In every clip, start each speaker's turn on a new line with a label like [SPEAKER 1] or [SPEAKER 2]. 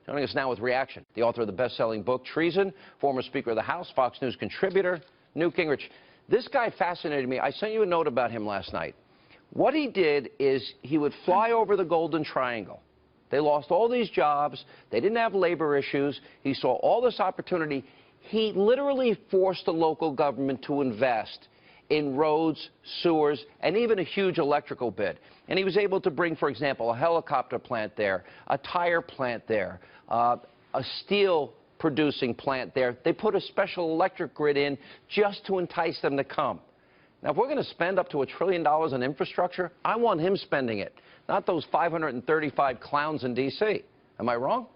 [SPEAKER 1] Joining us now with reaction, the author of the best-selling book, Treason, former Speaker of the House, Fox News contributor, Newt Gingrich. This guy fascinated me. I sent you a note about him last night. What he did is he would fly over the Golden Triangle. They lost all these jobs. They didn't have labor issues. He saw all this opportunity. He literally forced the local government to invest in roads, sewers, and even a huge electrical bid. And he was able to bring, for example, a helicopter plant there, a tire plant there, a steel producing plant there. They put a special electric grid in just to entice them to come. Now, if we're going to spend up to $1 trillion on infrastructure, I want him spending it, not those 535 clowns in D.C. Am I wrong?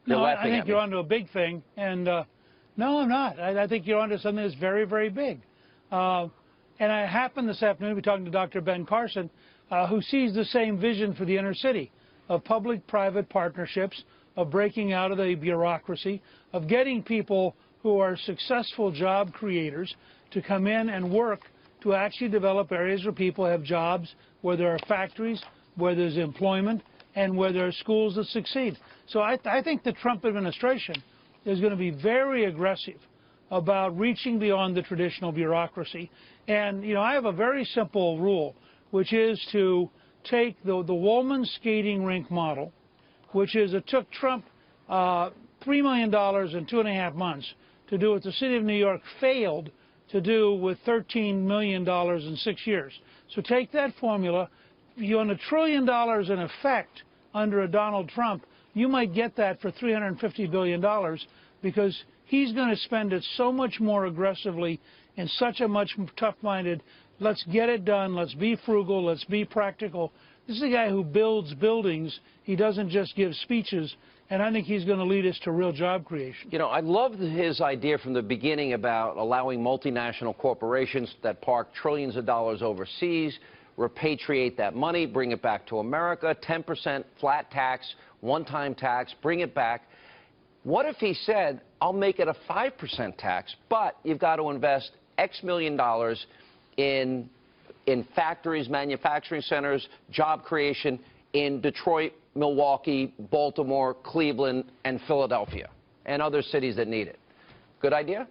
[SPEAKER 2] No, I think you're onto a big thing, and no, I'm not. I think you're onto something that's very, very big. And I happened this afternoon to be talking to Dr. Ben Carson, who sees the same vision for the inner city of public-private partnerships, of breaking out of the bureaucracy, of getting people who are successful job creators to come in and work to actually develop areas where people have jobs, where there are factories, where there's employment, and where there are schools that succeed. So I think the Trump administration is going to be very aggressive about reaching beyond the traditional bureaucracy. And, you know, I have a very simple rule, which is to take the Woolman skating rink model, which is it took Trump $3 million in 2.5 months to do what the city of New York failed to do with $13 million in 6 years. So take that formula. You own $1 trillion in effect under a Donald Trump, you might get that for $350 billion because he's going to spend it so much more aggressively in such a much tough-minded, let's get it done, let's be frugal, let's be practical. This is a guy who builds buildings. He doesn't just give speeches. And I think he's going to lead us to real job creation.
[SPEAKER 1] You know, I loved his idea from the beginning about allowing multinational corporations that park trillions of dollars overseas, repatriate that money, bring it back to America, 10% flat tax, one-time tax, bring it back. What if he said, I'll make it a 5% tax, but you've got to invest X million dollars in factories, manufacturing centers, job creation in Detroit, Milwaukee, Baltimore, Cleveland, and Philadelphia, and other cities that need it. Good idea?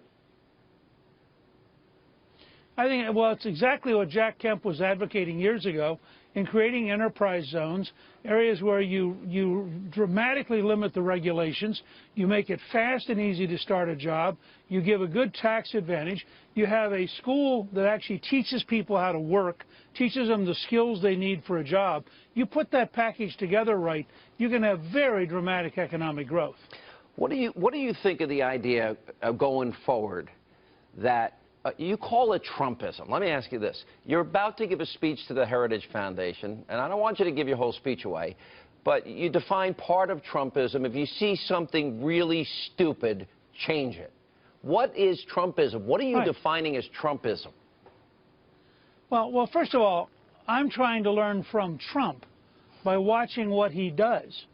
[SPEAKER 2] I think, well, it's exactly what Jack Kemp was advocating years ago in creating enterprise zones, areas where you dramatically limit the regulations, you make it fast and easy to start a job, you give a good tax advantage, you have a school that actually teaches people how to work, teaches them the skills they need for a job. You put that package together right, you can have very dramatic economic growth.
[SPEAKER 1] What do you think of the idea of going forward that you call it Trumpism? Let me ask you this. You're about to give a speech to the Heritage Foundation, and I don't want you to give your whole speech away, but you define part of Trumpism. If you see something really stupid, change it. What is Trumpism? What are you defining as Trumpism?
[SPEAKER 2] Well, first of all, I'm trying to learn from Trump by watching what he does.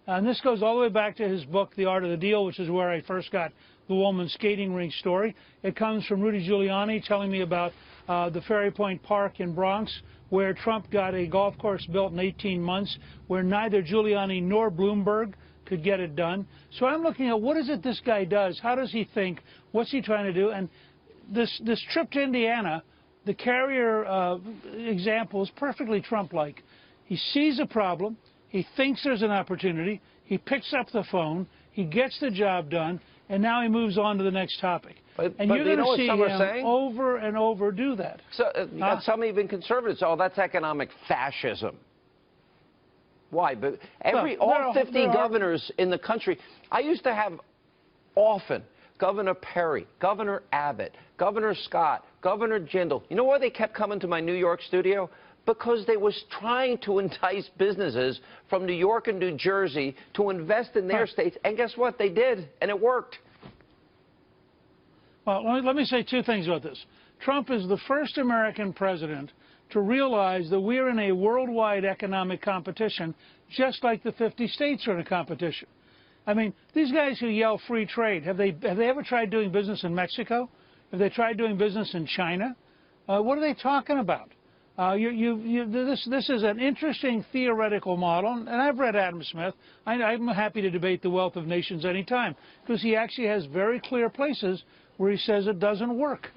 [SPEAKER 2] And this goes all the way back to his book, The Art of the Deal, which is where I first got the Woolman skating rink story. It comes from Rudy Giuliani telling me about the Ferry Point Park in Bronx, where Trump got a golf course built in 18 months, where neither Giuliani nor Bloomberg could get it done. So I'm looking at what is it this guy does? How does he think? What's he trying to do? And this trip to Indiana, the Carrier example is perfectly Trump-like. He sees a problem. He thinks there's an opportunity. He picks up the phone. He gets the job done. And now he moves on to the next topic. And you're going to see him over and over do that.
[SPEAKER 1] So, some even conservatives, oh, that's economic fascism. Why? But all 50 governors in the country, I used to have often Governor Perry, Governor Abbott, Governor Scott, Governor Jindal. You know why they kept coming to my New York studio? Because they was trying to entice businesses from New York and New Jersey to invest in their states. And guess what? They did, and it worked.
[SPEAKER 2] Well, let me say two things about this. Trump is the first American president to realize that we're in a worldwide economic competition, just like the 50 states are in a competition. I mean, these guys who yell free trade, have they ever tried doing business in Mexico? Have they tried doing business in China? What are they talking about? This is an interesting theoretical model, and I've read Adam Smith. I'm happy to debate The Wealth of Nations anytime, because he actually has very clear places where he says it doesn't work.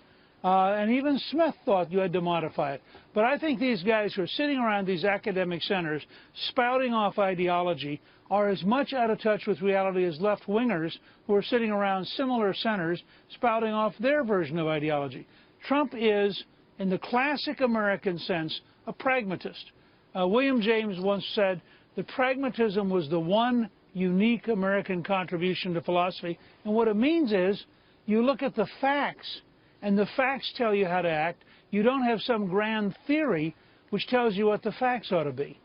[SPEAKER 2] And even Smith thought you had to modify it. But I think these guys who are sitting around these academic centers spouting off ideology are as much out of touch with reality as left-wingers who are sitting around similar centers spouting off their version of ideology. Trump is, in the classic American sense, a pragmatist. William James once said that pragmatism was the one unique American contribution to philosophy. And what it means is you look at the facts, and the facts tell you how to act. You don't have some grand theory which tells you what the facts ought to be.